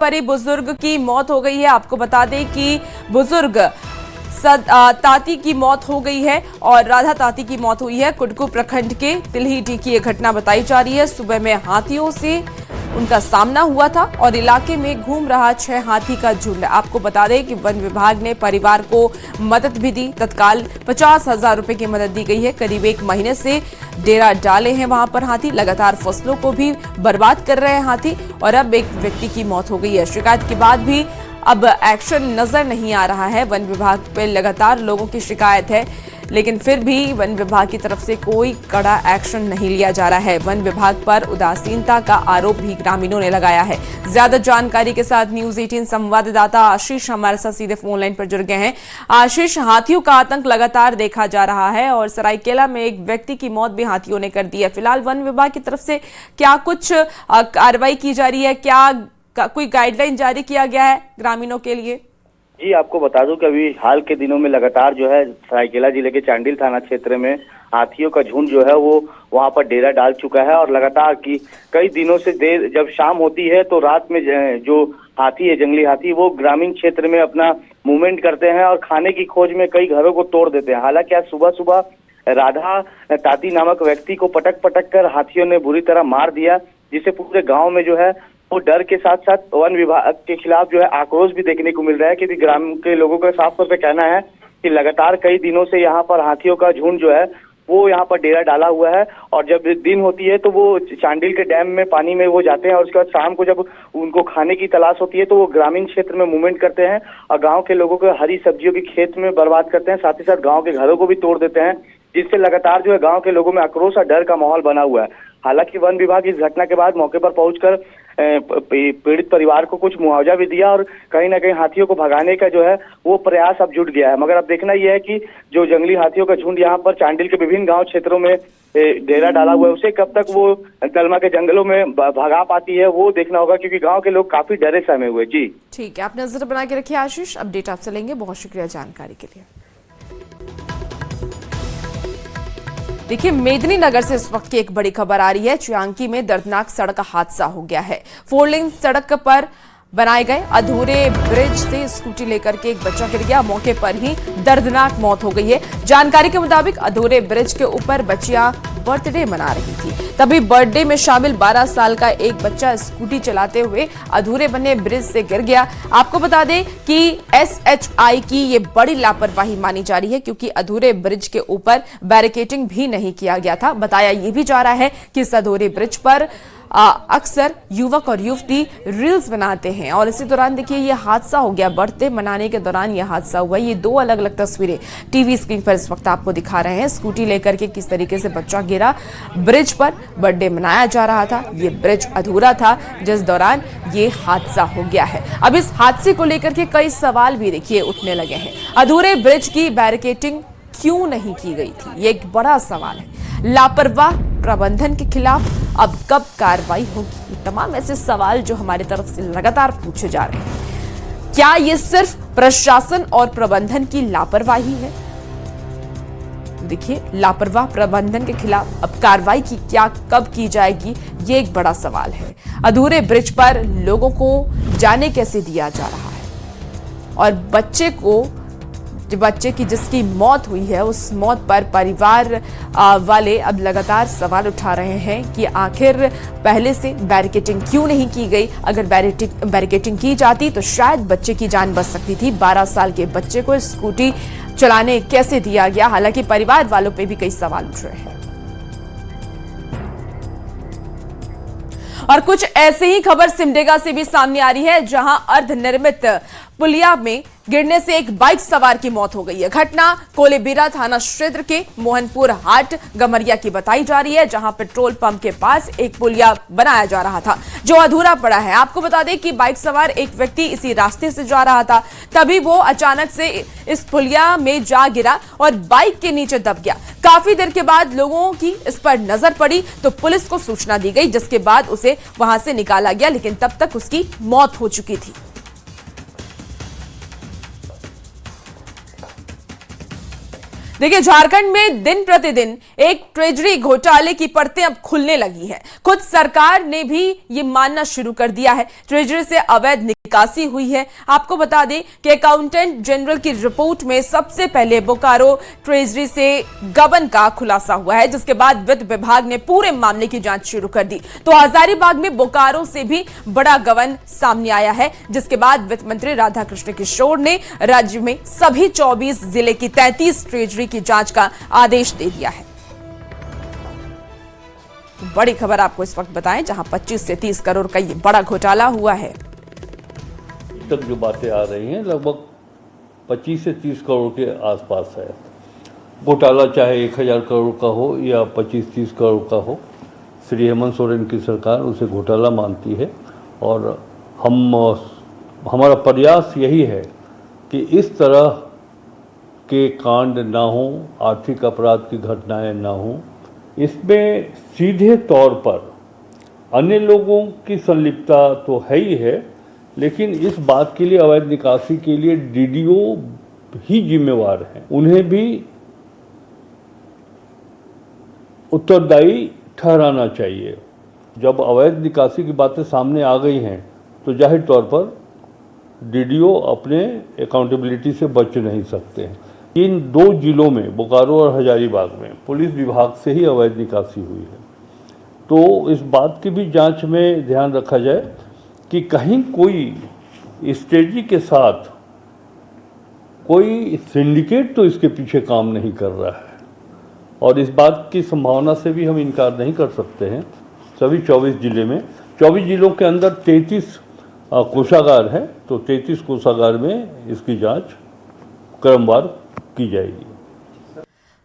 पर ही बुजुर्ग की मौत हो गई है। आपको बता दें कि बुजुर्ग ताती की मौत हो गई है और राधा ताती की मौत हुई है। कुडकू प्रखंड के तिल्हीटी की यह घटना बताई जा रही है। सुबह में हाथियों से उनका सामना हुआ था और इलाके में घूम रहा 6 हाथी का झुंड। आपको बता दें कि वन विभाग ने परिवार को मदद भी दी। तत्काल 50,000 रुपए की मदद दी गई है। करीब 1 महीने से डेरा डाले हैं वहां पर हाथी। लगातार फसलों को भी बर्बाद कर रहे हैं हाथी और अब एक व्यक्ति की मौत हो गई है। शिकायत के बाद भी अब एक्शन नजर नहीं आ रहा है। वन विभाग पे लगातार लोगों की शिकायत है, लेकिन फिर भी वन विभाग की तरफ से कोई कड़ा एक्शन नहीं लिया जा रहा है। वन विभाग पर उदासीनता का आरोप भी ग्रामीणों ने लगाया है। ज्यादा जानकारी के साथ न्यूज 18 संवाददाता आशीष हमारे साथ सीधे फोन लाइन पर जुड़ गए हैं। आशीष, हाथियों का आतंक लगातार देखा जा रहा है और सरायकेला में एक व्यक्ति की मौत भी हाथियों ने कर दी है। फिलहाल वन विभाग की तरफ से क्या कुछ कार्रवाई की जा रही है? क्या कोई गाइडलाइन जारी किया गया है ग्रामीणों के लिए? जी, आपको बता दूं कि अभी हाल के दिनों में लगातार जो है सरायकेला जिले के चांडिल थाना क्षेत्र में हाथियों का झुंड जो है वो वहां पर डेरा डाल चुका है और लगातार की कई दिनों से देर जब शाम होती है तो रात में जो हाथी है, जंगली हाथी, वो ग्रामीण क्षेत्र में अपना मूवमेंट करते हैं और खाने की खोज में कई घरों को तोड़ देते हैं। हालांकि आज सुबह सुबह राधा ताती नामक व्यक्ति को पटक पटक कर हाथियों ने बुरी तरह मार दिया, जिससे पूरे गाँव में जो है वो डर के साथ साथ वन विभाग के खिलाफ जो है आक्रोश भी देखने को मिल रहा है। क्योंकि ग्राम के लोगों का साफ तौर पे कहना है कि लगातार कई दिनों से यहाँ पर हाथियों का झुंड जो है वो यहाँ पर डेरा डाला हुआ है और जब दिन होती है तो वो चांडिल के डैम में पानी में वो जाते हैं और उसके बाद शाम को जब उनको खाने की तलाश होती है तो वो ग्रामीण क्षेत्र में मूवमेंट करते हैं और गाँव के लोगों को हरी सब्जियों की खेत में बर्बाद करते हैं, साथ ही साथ गाँव के घरों को भी तोड़ देते हैं, जिससे लगातार जो है गाँव के लोगों में आक्रोश और डर का माहौल बना हुआ है। हालांकि वन विभाग इस घटना के बाद मौके पर पहुंचकर पीड़ित परिवार को कुछ मुआवजा भी दिया और कहीं ना कहीं हाथियों को भगाने का जो है वो प्रयास अब जुट गया है। मगर अब देखना यह है कि जो जंगली हाथियों का झुंड यहाँ पर चांडिल के विभिन्न गांव क्षेत्रों में डेरा डाला हुआ है, उसे कब तक वो दलमा के जंगलों में भगा पाती है वो देखना होगा, क्योंकि गाँव के लोग काफी डरे सहमे हुए। जी ठीक है, आप नजर बना के रखिए आशीष। अपडेट आपसे लेंगे। बहुत शुक्रिया जानकारी के लिए। देखिए, मेदिनीनगर से इस वक्त की एक बड़ी खबर आ रही है। चियांकी में दर्दनाक सड़क हादसा हो गया है। 4 लेन सड़क पर बनाए गए अधूरे ब्रिज से स्कूटी लेकर के एक बच्चा गिर गया। मौके पर ही दर्दनाक मौत हो गई है। जानकारी के मुताबिक अधूरे ब्रिज के ऊपर बच्चियां बर्थडे मना रही थी, तभी बर्थडे में शामिल 12 साल का एक बच्चा स्कूटी चलाते हुए अधूरे बने ब्रिज से गिर गया। आपको बता दें कि SHI की ये बड़ी लापरवाही मानी जा रही है, क्योंकि अधूरे ब्रिज के ऊपर बैरिकेडिंग भी नहीं किया गया था। बताया ये भी जा रहा है कि इस अधूरे ब्रिज पर अक्सर युवक और युवती रील्स बनाते हैं और इसी दौरान देखिए ये हादसा हो गया। बर्थडे मनाने के दौरान ये हादसा हुआ। ये 2 अलग अलग तस्वीरें टीवी स्क्रीन पर इस वक्त आपको दिखा रहे हैं। स्कूटी लेकर के किस तरीके से बच्चा गिरा ब्रिज पर। बर्थडे मनाया जा रहा था, ये ब्रिज अधूरा था जिस दौरान ये हादसा हो गया है। अब इस हादसे को लेकर के कई सवाल भी देखिए उठने लगे हैं। अधूरे ब्रिज की बैरिकेडिंग क्यों नहीं की गई थी, ये एक बड़ा सवाल है। लापरवाह प्रबंधन के खिलाफ अब कब कार्रवाई होगी, ये तमाम ऐसे सवाल जो हमारी तरफ से लगातार पूछे जा रहे हैं। क्या ये सिर्फ प्रशासन और प्रबंधन की लापरवाही है? देखिए, लापरवाह प्रबंधन के खिलाफ अब कार्रवाई की कब की जाएगी, ये एक बड़ा सवाल है। अधूरे ब्रिज पर लोगों को जाने कैसे दिया जा रहा है और बच्चे की जिसकी मौत हुई है उस मौत पर परिवार वाले अब लगातार सवाल उठा रहे हैं कि आखिर पहले से बैरिकेडिंग क्यों नहीं की गई। अगर बैरिकेडिंग की जाती तो शायद बच्चे की जान बच सकती थी। 12 साल के बच्चे को स्कूटी चलाने कैसे दिया गया? हालांकि परिवार वालों पे भी कई सवाल उठ रहे हैं। और कुछ ऐसे ही खबर सिमडेगा से भी सामने आ रही है, जहां अर्धनिर्मित पुलिया में गिरने से एक बाइक सवार की मौत हो गई है। घटना कोलेबिरा थाना क्षेत्र के मोहनपुर हाट गमरिया की बताई जा रही है, जहां पेट्रोल पंप के पास एक पुलिया बनाया जा रहा था जो अधूरा पड़ा है। आपको बता दें कि बाइक सवार एक व्यक्ति इसी रास्ते से जा रहा था, तभी वो अचानक से इस पुलिया में जा गिरा और बाइक के नीचे दब गया। काफी देर के बाद लोगों की इस पर नजर पड़ी तो पुलिस को सूचना दी गई, जिसके बाद उसे वहां से निकाला गया, लेकिन तब तक उसकी मौत हो चुकी थी। देखिए, झारखंड में दिन प्रतिदिन एक ट्रेजरी घोटाले की परतें अब खुलने लगी हैं। खुद सरकार ने भी ये मानना शुरू कर दिया है, ट्रेजरी से अवैध निकासी हुई है। आपको बता दें कि अकाउंटेंट जनरल की रिपोर्ट में सबसे पहले बोकारो ट्रेजरी से गबन का खुलासा हुआ है, जिसके बाद वित्त विभाग ने पूरे मामले की जांच शुरू कर दी। तो हजारीबाग में बोकारो से भी बड़ा गबन सामने आया है, जिसके बाद वित्त मंत्री राधाकृष्ण किशोर ने राज्य में सभी 24 जिले की 33 ट्रेजरी की जांच का आदेश दे दिया है। बड़ी खबर आपको इस वक्त बताएं, जहां 25 से 30 करोड़ का ये बड़ा घोटाला हुआ है। तक जो बातें आ रही हैं लगभग 25 से 30 करोड़ के आसपास है घोटाला, चाहे 1000 करोड़ का हो या 25-30 करोड़ का हो। श्री हेमंत सोरेन की सरकार उसे घोटाला मानती है और हमारा प्रयास यही है कि इस तरह के कांड ना हो, आर्थिक अपराध की घटनाएं ना हो। इसमें सीधे तौर पर अन्य लोगों की संलिप्तता तो है ही है, लेकिन इस बात के लिए अवैध निकासी के लिए डीडीओ ही जिम्मेवार हैं। उन्हें भी उत्तरदायी ठहराना चाहिए। जब अवैध निकासी की बातें सामने आ गई हैं तो जाहिर तौर पर डीडीओ अपने अकाउंटेबिलिटी से बच नहीं सकते हैं। इन 2 जिलों में, बोकारो और हजारीबाग में, पुलिस विभाग से ही अवैध निकासी हुई है। तो इस बात की भी जांच में ध्यान रखा जाए कि कहीं कोई स्ट्रेटजी के साथ कोई सिंडिकेट तो इसके पीछे काम नहीं कर रहा है, और इस बात की संभावना से भी हम इनकार नहीं कर सकते हैं। सभी 24 जिले में, 24 जिलों के अंदर 33 कोषागार है, तो 33 कोषागार में इसकी जांच क्रमवार की जाएगी।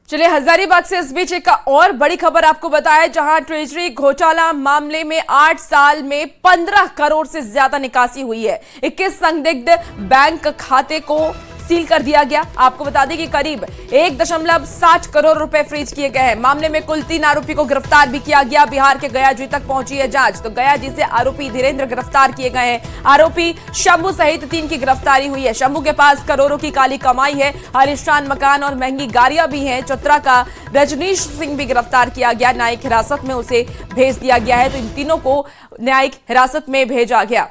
चलिए, हजारीबाग से इस बीच एक और बड़ी खबर आपको बताएं, जहां ट्रेजरी घोटाला मामले में 8 साल में 15 करोड़ से ज्यादा निकासी हुई है। 21 संदिग्ध बैंक खाते को सील कर दिया गया। आपको बता दें कि करीब 1.60 करोड़ रुपए फ्रीज किए गए हैं। मामले में कुल 3 आरोपी को गिरफ्तार भी किया गया। बिहार के गयाजी तक पहुंची है जांच, तो गयाजी से आरोपी धीरेन्द्र गिरफ्तार किए गए हैं। आरोपी शंभू सहित 3 की गिरफ्तारी हुई है। शंभू के पास करोड़ों की काली कमाई है, आलिशान मकान और महंगी गाड़ियां भी हैं। चतरा का रजनीश सिंह भी गिरफ्तार किया गया, न्यायिक हिरासत में उसे भेज दिया गया है। तो इन तीनों को न्यायिक हिरासत में भेजा गया।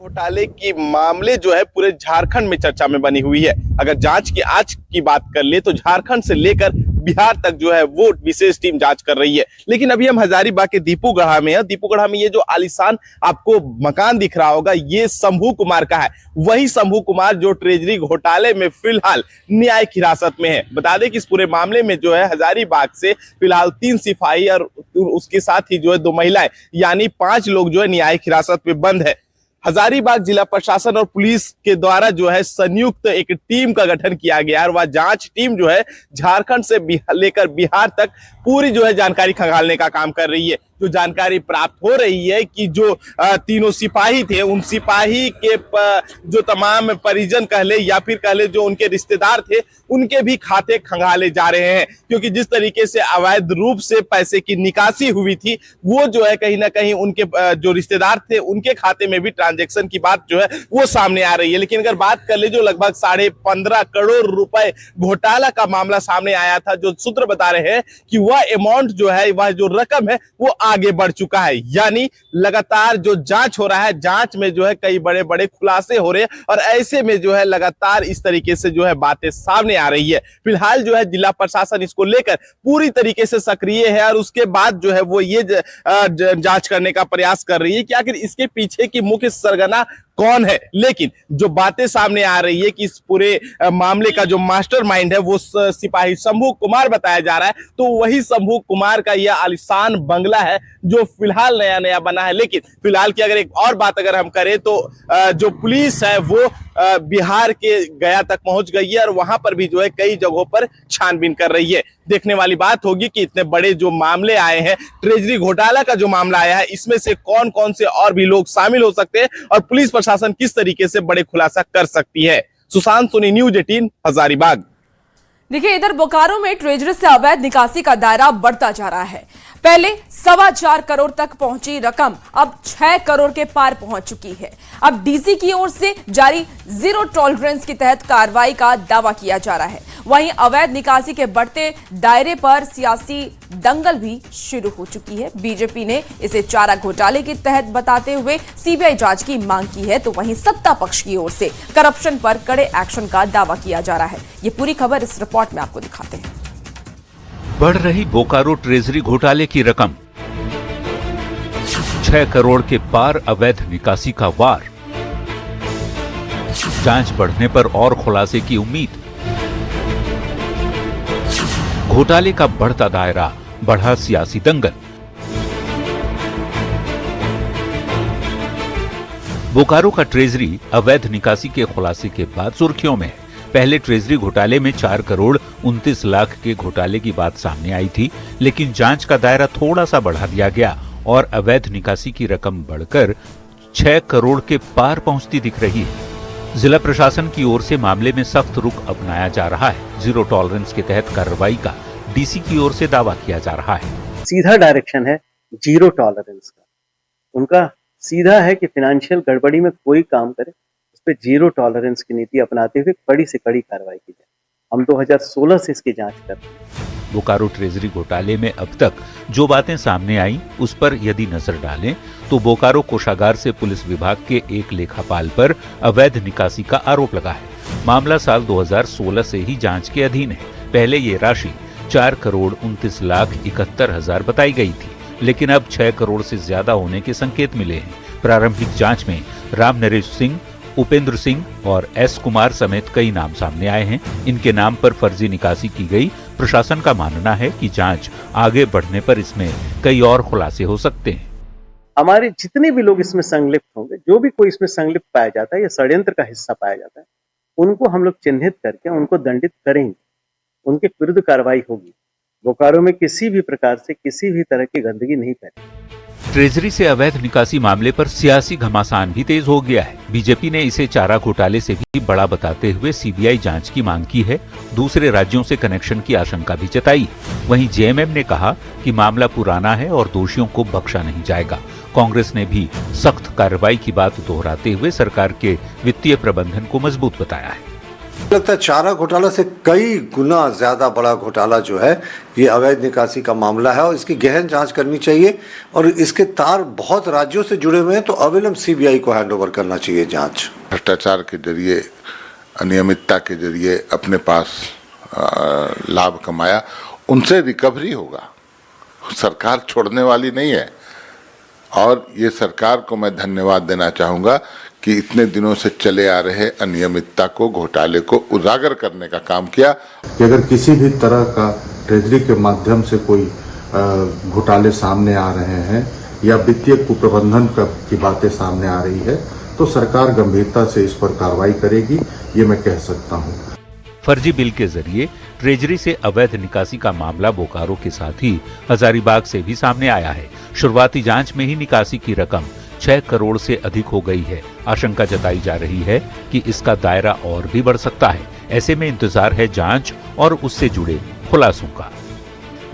घोटाले की मामले जो है पूरे झारखंड में चर्चा में बनी हुई है। अगर जांच की आज की बात कर ले तो झारखंड से लेकर बिहार तक जो है वो विशेष टीम जांच कर रही है। लेकिन अभी हम हजारीबाग के दीपूगढ़ा में है। दीपूगढ़ा में ये जो आलीशान आपको मकान दिख रहा होगा, ये शंभू कुमार का है। वही शंभू कुमार जो ट्रेजरी घोटाले में फिलहाल न्यायिक हिरासत में है। बता दें कि इस पूरे मामले में जो है हजारीबाग से फिलहाल 3 सिपाही और उसके साथ ही जो है 2 महिलाएं, यानी 5 लोग जो है न्यायिक हिरासत में बंद है। हजारीबाग जिला प्रशासन और पुलिस के द्वारा जो है संयुक्त एक टीम का गठन किया गया और वह जांच टीम जो है झारखंड से लेकर बिहार तक पूरी जो है जानकारी खंगालने का काम कर रही है। जो जानकारी प्राप्त हो रही है कि जो तीनों सिपाही थे, उन सिपाही के जो तमाम परिजन कह ले या फिर कह ले जो उनके रिश्तेदार थे, उनके भी खाते खंगाले जा रहे हैं। क्योंकि जिस तरीके से अवैध रूप से पैसे की निकासी हुई थी, वो जो है कहीं ना कहीं उनके जो रिश्तेदार थे उनके खाते में भी ट्रांजैक्शन की बात जो है वो सामने आ रही है। लेकिन अगर बात कर ले जो लगभग 15.5 करोड़ रुपए घोटाला का मामला सामने आया था, जो सूत्र बता रहे हैं कि वह अमाउंट जो है, वह जो रकम है वो आगे बढ़ चुका है। यानी लगातार जो जांच हो रहा है, जांच में जो है कई बड़े बड़े खुलासे हो रहे हैं और ऐसे में जो है लगातार इस तरीके से जो है बातें सामने आ रही है। फिलहाल जो है जिला प्रशासन इसको लेकर पूरी तरीके से सक्रिय है और उसके बाद जो है वो ये जांच करने का प्रयास कर रही है कि आखिर इसके पीछे की मुख्य सरगना कौन है। लेकिन जो बातें सामने आ रही है कि इस पूरे मामले का जो मास्टरमाइंड है वो सिपाही शंभू कुमार बताया जा रहा है, तो वही शंभू कुमार का यह आलीशान बंगला है जो फिलहाल नया नया बना है। लेकिन फिलहाल की अगर एक और बात अगर हम करें तो जो पुलिस है वो बिहार के गया तक पहुंच गई है और वहां पर भी जो है कई जगहों पर छानबीन कर रही है। देखने वाली बात होगी कि इतने बड़े जो मामले आए हैं, ट्रेजरी घोटाला का जो मामला आया है, इसमें से कौन कौन से और भी लोग शामिल हो सकते हैं और पुलिस प्रशासन किस तरीके से बड़े खुलासा कर सकती है। सुशांत सोनी, न्यूज 18, हजारीबाग। देखिए, इधर बोकारो में ट्रेजरी से अवैध निकासी का दायरा बढ़ता जा रहा है। पहले 4.25 करोड़ तक पहुंची रकम अब 6 करोड़ के पार पहुंच चुकी है। अब डीसी की ओर से जारी जीरो टॉलरेंस के तहत कार्रवाई का दावा किया जा रहा है। वहीं अवैध निकासी के बढ़ते दायरे पर सियासी दंगल भी शुरू हो चुकी है। बीजेपी ने इसे चारा घोटाले के तहत बताते हुए सीबीआई जांच की मांग की है, तो वहीं सत्ता पक्ष की ओर से करप्शन पर कड़े एक्शन का दावा किया जा रहा है। ये पूरी खबर इस रिपोर्ट में आपको दिखाते हैं। बढ़ रही बोकारो ट्रेजरी घोटाले की रकम, 6 करोड़ के पार अवैध निकासी का वार, जांच बढ़ने पर और खुलासे की उम्मीद, घोटाले का बढ़ता दायरा, बढ़ा सियासी दंगल। बोकारो का ट्रेजरी अवैध निकासी के खुलासे के बाद सुर्खियों में है। पहले ट्रेजरी घोटाले में 4 करोड़ 29 लाख के घोटाले की बात सामने आई थी, लेकिन जांच का दायरा थोड़ा सा बढ़ा दिया गया और अवैध निकासी की रकम बढ़कर 6 करोड़ के पार पहुंचती दिख रही है। जिला प्रशासन की ओर से मामले में सख्त रुख अपनाया जा रहा है। जीरो टॉलरेंस के तहत कार्रवाई का डीसी की ओर से दावा किया जा रहा है। सीधा डायरेक्शन है जीरो टॉलरेंस का। उनका सीधा है कि फाइनेंशियल गड़बड़ी में कोई काम करे उस पर जीरो टॉलरेंस की नीति अपनाते हुए कड़ी से कड़ी कार्रवाई की जाए। हम 2016 से इसकी जांच कर रहे हैं। बोकारो ट्रेजरी घोटाले में अब तक जो बातें सामने आई उस पर यदि नजर डालें तो बोकारो कोषागार से पुलिस विभाग के एक लेखापाल पर अवैध निकासी का आरोप लगा है। मामला साल 2016 से ही जांच के अधीन है। पहले ये राशि 4 करोड़ 29 लाख 71 हजार बताई गई थी, लेकिन अब 6 करोड़ से ज्यादा होने के संकेत मिले हैं। प्रारंभिक जांच में राम नरेश सिंह, उपेंद्र सिंह और एस कुमार समेत कई नाम सामने आए हैं। इनके नाम पर फर्जी निकासी की गई। प्रशासन का मानना है कि जांच आगे बढ़ने पर इसमें कई और खुलासे हो सकते हैं। हमारे जितने भी लोग इसमें संलिप्त होंगे, जो भी कोई इसमें संलिप्त पाया जाता है या षड्यंत्र का हिस्सा पाया जाता है, उनको हम लोग चिन्हित करके उनको दंडित करेंगे, उनके विरुद्ध कार्रवाई होगी। बोकारो में किसी भी प्रकार से किसी भी तरह की गंदगी नहीं फैलेगी। ट्रेजरी से अवैध निकासी मामले पर सियासी घमासान भी तेज हो गया है। बीजेपी ने इसे चारा घोटाले से भी बड़ा बताते हुए सीबीआई जांच की मांग की है। दूसरे राज्यों से कनेक्शन की आशंका भी जताई। वहीं जेएमएम ने कहा कि मामला पुराना है और दोषियों को बख्शा नहीं जाएगा। कांग्रेस ने भी सख्त कार्रवाई की बात दोहराते हुए सरकार के वित्तीय प्रबंधन को मजबूत बताया है। लगता है चारा घोटाला से कई गुना ज्यादा बड़ा घोटाला जो है ये अवैध निकासी का मामला है और इसकी गहन जांच करनी चाहिए और इसके तार बहुत राज्यों से जुड़े हुए हैं, तो अविलंब सीबीआई को हैंडओवर करना चाहिए जांच। भ्रष्टाचार के जरिए, अनियमितता के जरिए अपने पास लाभ कमाया, उनसे रिकवरी होगा। सरकार छोड़ने वाली नहीं है और ये सरकार को मैं धन्यवाद देना चाहूँगा कि इतने दिनों से चले आ रहे अनियमितता को, घोटाले को उजागर करने का काम किया। कि अगर किसी भी तरह का ट्रेजरी के माध्यम से कोई घोटाले सामने आ रहे हैं या वित्तीय कुप्रबंधन की बातें सामने आ रही है तो सरकार गंभीरता से इस पर कार्रवाई करेगी, ये मैं कह सकता हूँ। फर्जी बिल के जरिए ट्रेजरी से अवैध निकासी का मामला बोकारो के साथ ही हजारीबाग से भी सामने आया है। शुरुआती जांच में ही निकासी की रकम 6 करोड़ से अधिक हो गई है। आशंका जताई जा रही है कि इसका दायरा और भी बढ़ सकता है। ऐसे में इंतजार है जांच और उससे जुड़े खुलासों का।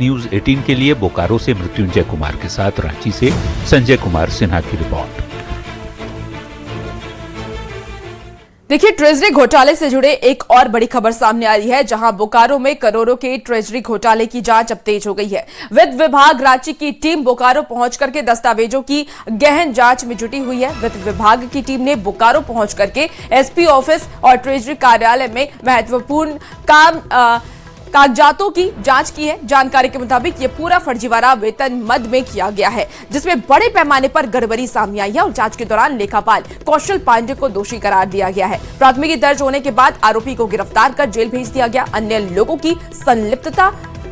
न्यूज 18 के लिए बोकारो से मृत्युंजय कुमार के साथ रांची से संजय कुमार सिन्हा की रिपोर्ट। देखिए, ट्रेजरी घोटाले से जुड़े एक और बड़ी खबर सामने आ रही है, जहां बोकारो में करोड़ों के ट्रेजरी घोटाले की जांच अब तेज हो गई है। वित्त विभाग रांची की टीम बोकारो पहुंच करके दस्तावेजों की गहन जांच में जुटी हुई है। वित्त विभाग की टीम ने बोकारो पहुंच करके एसपी ऑफिस और ट्रेजरी कार्यालय में महत्वपूर्ण कागजातों की जांच की है। जानकारी के मुताबिक ये पूरा फर्जीवाड़ा वेतन मद में किया गया है, जिसमें बड़े पैमाने पर गड़बड़ी सामने आई है और जांच के दौरान लेखापाल कौशल पांडे को दोषी करार दिया गया है। प्राथमिकी दर्ज होने के बाद आरोपी को गिरफ्तार कर जेल भेज दिया गया। अन्य लोगों की संलिप्तता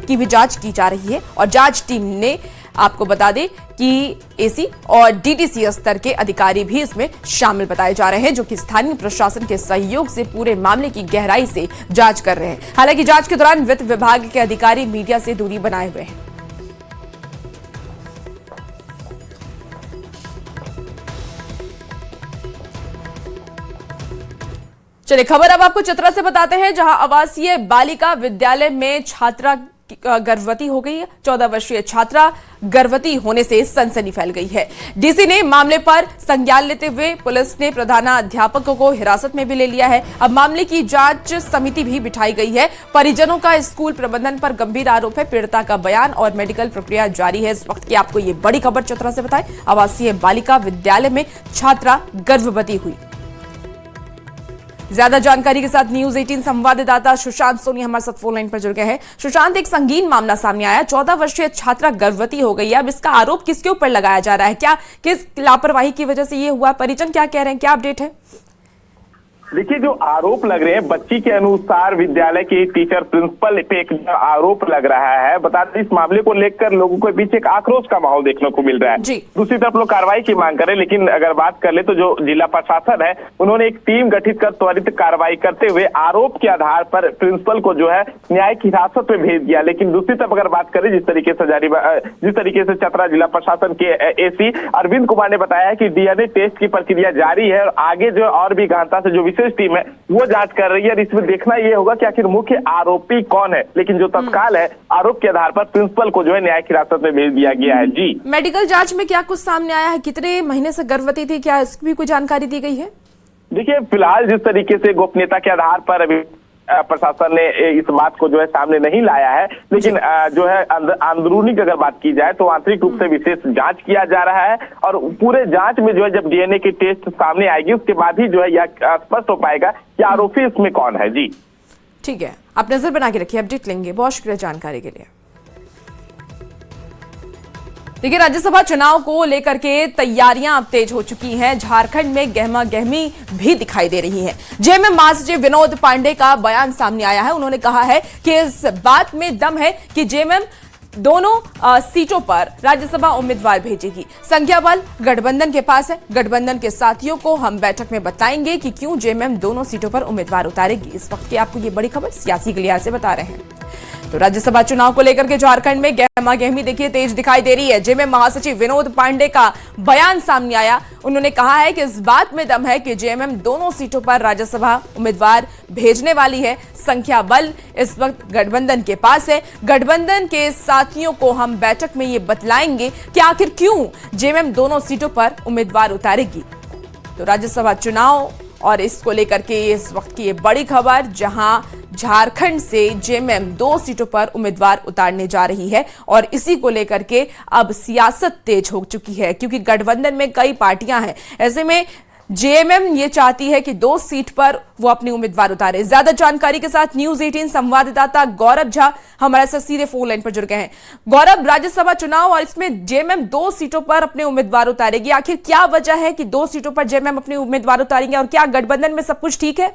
की भी जांच की जा रही है और जांच टीम ने, आपको बता दें कि एसी और डीडीसी स्तर के अधिकारी भी इसमें शामिल बताए जा रहे हैं, जो कि स्थानीय प्रशासन के सहयोग से पूरे मामले की गहराई से जांच कर रहे हैं। हालांकि जांच के दौरान वित्त विभाग के अधिकारी मीडिया से दूरी बनाए हुए हैं। चलिए, खबर अब आपको चतरा से बताते हैं, जहां आवासीय बालिका विद्यालय में छात्रा गर्भवती हो गई है। 14 वर्षीय छात्रा गर्भवती होने से सनसनी फैल गई है। डीसी ने मामले पर संज्ञान लेते हुए पुलिस ने प्रधानाध्यापक को हिरासत में भी ले लिया है। अब मामले की जांच समिति भी बिठाई गई है। परिजनों का स्कूल प्रबंधन पर गंभीर आरोप है। पीड़िता का बयान और मेडिकल प्रक्रिया जारी है। इस वक्त की आपको ये बड़ी खबर चतरा से बताएं। आवासीय बालिका विद्यालय में छात्रा गर्भवती हुई। ज्यादा जानकारी के साथ न्यूज 18 संवाददाता सुशांत सोनी हमारे साथ फोन लाइन पर जुड़ गए हैं। सुशांत, एक संगीन मामला सामने आया। 14 वर्षीय छात्रा गर्भवती हो गई है। अब इसका आरोप किसके ऊपर लगाया जा रहा है? क्या किस लापरवाही की वजह से ये हुआ? परिजन क्या कह रहे हैं? क्या अपडेट है? देखिए, जो आरोप लग रहे हैं बच्ची के अनुसार विद्यालय के टीचर प्रिंसिपल पे एक आरोप लग रहा है। बता दें, इस मामले को लेकर लोगों के बीच एक आक्रोश का माहौल देखने को मिल रहा है। दूसरी तरफ लोग कार्रवाई की मांग करें, लेकिन अगर बात कर ले तो जो जिला प्रशासन है उन्होंने एक टीम गठित कर त्वरित कार्रवाई करते हुए आरोप के आधार पर प्रिंसिपल को जो है न्यायिक हिरासत में भेज दिया। लेकिन दूसरी तरफ अगर बात करें जिस तरीके से चतरा जिला प्रशासन के एसी अरविंद कुमार ने बताया है कि डीएनए टेस्ट की प्रक्रिया जारी है और आगे जो और भी गहनता से जो विशेष टीम है वो जांच कर रही है और इसमें देखना ये होगा कि आखिर मुख्य आरोपी कौन है। लेकिन जो तत्काल है आरोप के आधार पर प्रिंसिपल को जो है न्यायिक हिरासत में भेज दिया गया है। जी, मेडिकल जांच में क्या कुछ सामने आया है? कितने महीने से गर्भवती थी? क्या इसकी भी कोई जानकारी दी गई है? देखिए, फिलहाल जिस तरीके से गोपनीयता के आधार पर अभी प्रशासन ने इस बात को जो है सामने नहीं लाया है, लेकिन जो है अंदरूनी की अगर बात की जाए तो आंतरिक रूप से विशेष जांच किया जा रहा है और पूरे जांच में जो है जब डीएनए की टेस्ट सामने आएगी उसके बाद ही जो है यह स्पष्ट हो पाएगा कि आरोपी इसमें कौन है। जी ठीक है, आप नजर बना के रखिए, अपडेट लेंगे। बहुत शुक्रिया जानकारी के लिए। देखिए, राज्यसभा चुनाव को लेकर के तैयारियां अब तेज हो चुकी हैं। झारखंड में गहमा गहमी भी दिखाई दे रही है। जेएमएम महासचिव विनोद पांडे का बयान सामने आया है। उन्होंने कहा है कि इस बात में दम है कि जेएमएम दोनों सीटों पर राज्यसभा उम्मीदवार भेजेगी। संख्या बल गठबंधन के पास है। गठबंधन के साथियों को हम बैठक में बताएंगे कि क्यों जेएमएम दोनों सीटों पर उम्मीदवार उतारेगी। इस वक्त की आपको ये बड़ी खबर सियासी के लिहाज से बता रहे हैं। तो राज्यसभा चुनाव को लेकर के झारखंड में गहमागहमी देखिए तेज दिखाई दे रही है। जेएमएम महासचिव विनोद पांडे का बयान सामने आया। उन्होंने कहा है कि इस बात में दम है कि जेएमएम दोनों सीटों पर राज्यसभा उम्मीदवार भेजने वाली है। संख्या बल इस वक्त गठबंधन के पास है। गठबंधन के साथियों को हम बैठक में ये बतलाएंगे कि आखिर क्यों जेएमएम दोनों सीटों पर उम्मीदवार उतारेगी। तो राज्यसभा चुनाव और इसको लेकर के इस वक्त की ये बड़ी खबर, जहां झारखंड से जेएमएम 2 सीटों पर उम्मीदवार उतारने जा रही है और इसी को लेकर के अब सियासत तेज हो चुकी है क्योंकि गठबंधन में कई पार्टियां हैं। ऐसे में जेएमएम ये चाहती है कि 2 सीट पर वो अपनी उम्मीदवार उतारे। ज्यादा जानकारी के साथ न्यूज 18 संवाददाता गौरव झा हमारे साथ सीधे फोन लाइन पर जुड़ गए हैं। गौरव, राज्यसभा चुनाव और इसमें जेएमएम 2 सीटों पर अपने उम्मीदवार उतारेगी, आखिर क्या वजह है कि 2 सीटों पर जेएमएम अपने उम्मीदवार उतारेंगे और क्या गठबंधन में सब कुछ ठीक है?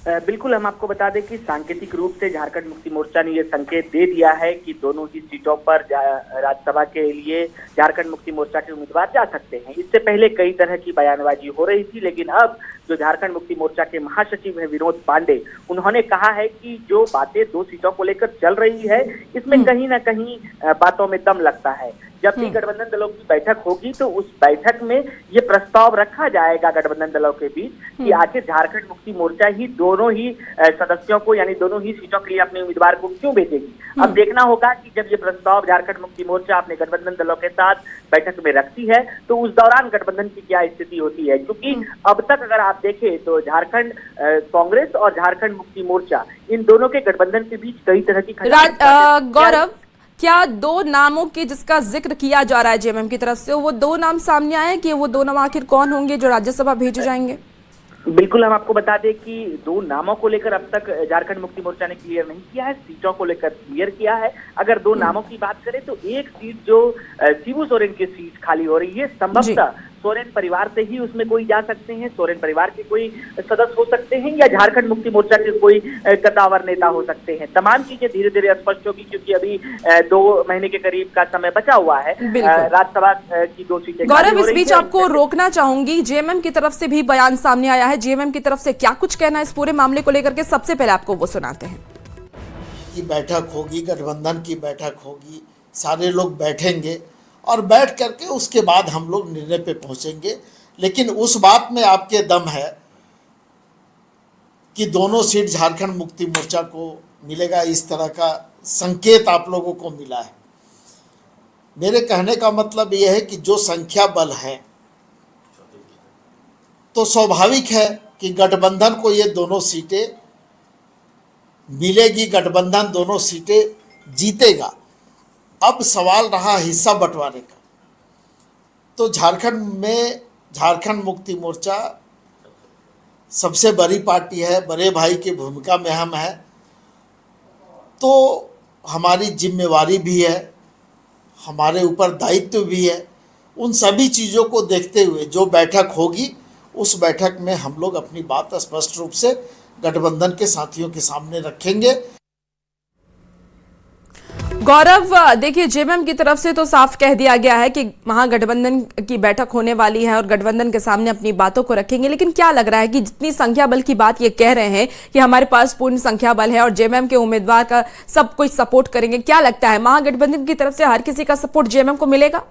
बिल्कुल, हम आपको बता दें कि सांकेतिक रूप से झारखंड मुक्ति मोर्चा ने यह संकेत दे दिया है कि दोनों ही सीटों पर राज्यसभा के लिए झारखंड मुक्ति मोर्चा के उम्मीदवार जा सकते हैं। इससे पहले कई तरह की बयानबाजी हो रही थी, लेकिन अब जो झारखंड मुक्ति मोर्चा के महासचिव हैं विनोद पांडे, उन्होंने कहा है कि जो बातें 2 सीटों को लेकर चल रही है इसमें कहीं ना कहीं बातों में दम लगता है। जब भी गठबंधन दलों की बैठक होगी तो उस बैठक में ये प्रस्ताव रखा जाएगा गठबंधन दलों के बीच कि आखिर झारखंड मुक्ति मोर्चा ही दोनों ही सदस्यों को यानी दोनों ही सीटों के लिए अपने उम्मीदवार को क्यों भेजेगी। अब देखना होगा कि जब ये प्रस्ताव झारखंड मुक्ति मोर्चा अपने गठबंधन दलों के साथ बैठक में रखती है तो उस दौरान गठबंधन की क्या स्थिति होती है, क्योंकि अब तक अगर आप देखें तो झारखंड कांग्रेस और झारखंड मुक्ति मोर्चा इन दोनों के गठबंधन के बीच कई तरह की गौरव, क्या 2 नामों के जिसका जिक्र किया जा रहा है जेएमएम की तरफ से, वो 2 नाम सामने आए कि वो 2 नाम आखिर कौन होंगे जो राज्यसभा भेजे जाएंगे? बिल्कुल, हम आपको बता दें कि 2 नामों को लेकर अब तक झारखंड मुक्ति मोर्चा ने क्लियर नहीं किया है, सीटों को लेकर क्लियर किया है। अगर 2 नामों की बात करें तो एक सीट जो शिबू सोरेन की सीट खाली हो रही है, संभवतः सोरेन परिवार से ही उसमें कोई जा सकते हैं, सोरेन परिवार के कोई सदस्य हो सकते हैं या झारखंड मुक्ति मोर्चा के कोई कद्दावर नेता हो सकते हैं। तमाम चीजें धीरे धीरे स्पष्ट होगी क्योंकि अभी 2 महीने के करीब का समय बचा हुआ है। राज्यसभा की 2 सीटें। गौरव, इस बीच आपको रोकना चाहूंगी, जेएमएम की तरफ से भी बयान सामने आया है। जेएमएम की तरफ से क्या कुछ कहना है इस पूरे मामले को लेकर के, सबसे पहले आपको वो सुनाते हैं। की बैठक होगी, गठबंधन की बैठक होगी, सारे लोग बैठेंगे और बैठ करके उसके बाद हम लोग निर्णय पे पहुंचेंगे। लेकिन उस बात में आपके दम है कि दोनों सीट झारखंड मुक्ति मोर्चा को मिलेगा, इस तरह का संकेत आप लोगों को मिला है। मेरे कहने का मतलब यह है कि जो संख्या बल है तो स्वाभाविक है कि गठबंधन को ये दोनों सीटें मिलेगी, गठबंधन दोनों सीटें जीतेगा। अब सवाल रहा हिस्सा बंटवारे का। तो झारखंड में झारखंड मुक्ति मोर्चा सबसे बड़ी पार्टी है, बड़े भाई की भूमिका में हम हैं, तो हमारी जिम्मेवारी भी है, हमारे ऊपर दायित्व भी है। उन सभी चीज़ों को देखते हुए जो बैठक होगी उस बैठक में हम लोग अपनी बात स्पष्ट रूप से गठबंधन के साथियों के सामने रखेंगे। गौरव, देखिए जेएमएम की तरफ से तो साफ कह दिया गया है कि महागठबंधन की बैठक होने वाली है और गठबंधन के सामने अपनी बातों को रखेंगे, लेकिन क्या लग रहा है कि जितनी संख्या बल की बात ये कह रहे हैं कि हमारे पास पूर्ण संख्या बल है और जेएमएम के उम्मीदवार का सब कुछ सपोर्ट करेंगे, क्या लगता है महागठबंधन की तरफ से हर किसी का सपोर्ट जेएमएम को मिलेगा?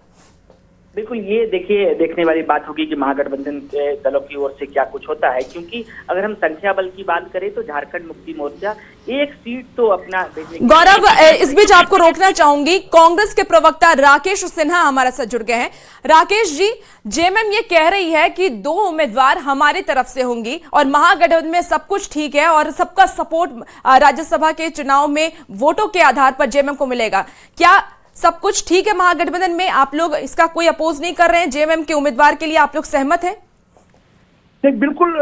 बिल्कुल, ये देखिए देखने वाली बात होगी कि महागठबंधन के दलों की ओर से क्या कुछ होता है, क्योंकि अगर हम संख्या बल की बात करें तो झारखंड मुक्ति मोर्चा एक सीट तो अपना। गौरव, इस बीच आपको रोकना चाहूंगी, कांग्रेस के प्रवक्ता राकेश सिन्हा हमारे साथ जुड़ गए हैं। राकेश जी, जेएमएम ये कह रही है कि 2 उम्मीदवार हमारी तरफ से होंगी और महागठबंधन में सब कुछ ठीक है और सबका सपोर्ट राज्यसभा के चुनाव में वोटों के आधार पर जेएमएम को मिलेगा। क्या सब कुछ ठीक है महागठबंधन में? आप लोग इसका कोई अपोज नहीं कर रहे हैं? जेएमएम के उम्मीदवार के लिए आप लोग सहमत हैं? बिल्कुल,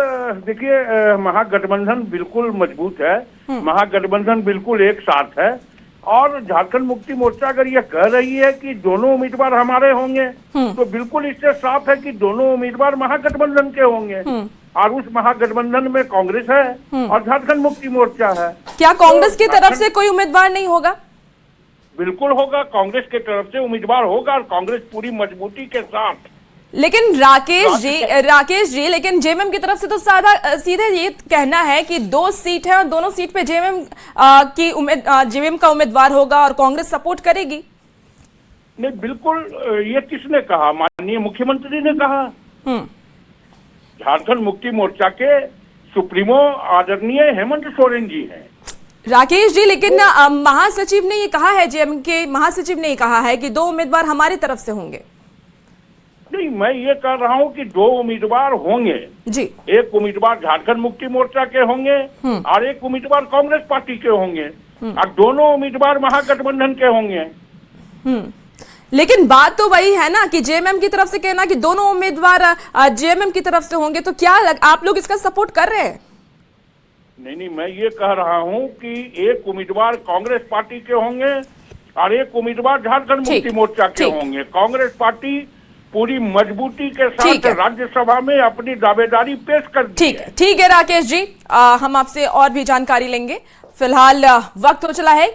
देखिए महागठबंधन बिल्कुल मजबूत है, महागठबंधन बिल्कुल एक साथ है। और झारखंड मुक्ति मोर्चा अगर ये कह रही है कि दोनों उम्मीदवार हमारे होंगे तो बिल्कुल इससे साफ है कि दोनों उम्मीदवार महागठबंधन के होंगे। और उस महागठबंधन में कांग्रेस है और झारखंड मुक्ति मोर्चा है। क्या कांग्रेस की तरफ से कोई उम्मीदवार नहीं होगा? बिल्कुल होगा, कांग्रेस के तरफ से उम्मीदवार होगा और कांग्रेस पूरी मजबूती के साथ। लेकिन राकेश जी, लेकिन जेएमएम की तरफ से तो सीधे ये कहना है कि 2 सीट है और दोनों सीट पे जेएमएम का उम्मीदवार होगा और कांग्रेस सपोर्ट करेगी। नहीं, बिल्कुल, ये किसने कहा? माननीय मुख्यमंत्री ने कहा। झारखंड मुक्ति मोर्चा के सुप्रीमो आदरणीय हेमंत सोरेन जी हैं। राकेश जी, लेकिन महासचिव ने ये कहा है, जेएमएम के महासचिव ने ये कहा है कि 2 उम्मीदवार हमारी तरफ से होंगे। नहीं, मैं ये कह रहा हूँ कि 2 उम्मीदवार होंगे जी। एक उम्मीदवार झारखंड मुक्ति मोर्चा के होंगे और एक उम्मीदवार कांग्रेस पार्टी के होंगे और दोनों उम्मीदवार महागठबंधन के होंगे। लेकिन बात तो वही है ना कि जेएमएम की तरफ से कहना कि दोनों उम्मीदवार जेएमएम की तरफ से होंगे, तो क्या आप लोग इसका सपोर्ट कर रहे हैं? नहीं, मैं ये कह रहा हूँ कि एक उम्मीदवार कांग्रेस पार्टी के होंगे और एक उम्मीदवार झारखंड मुक्ति मोर्चा के होंगे। कांग्रेस पार्टी पूरी मजबूती के साथ राज्यसभा में अपनी दावेदारी पेश कर दी है। ठीक है राकेश जी, हम आपसे और भी जानकारी लेंगे। फिलहाल वक्त हो चला है।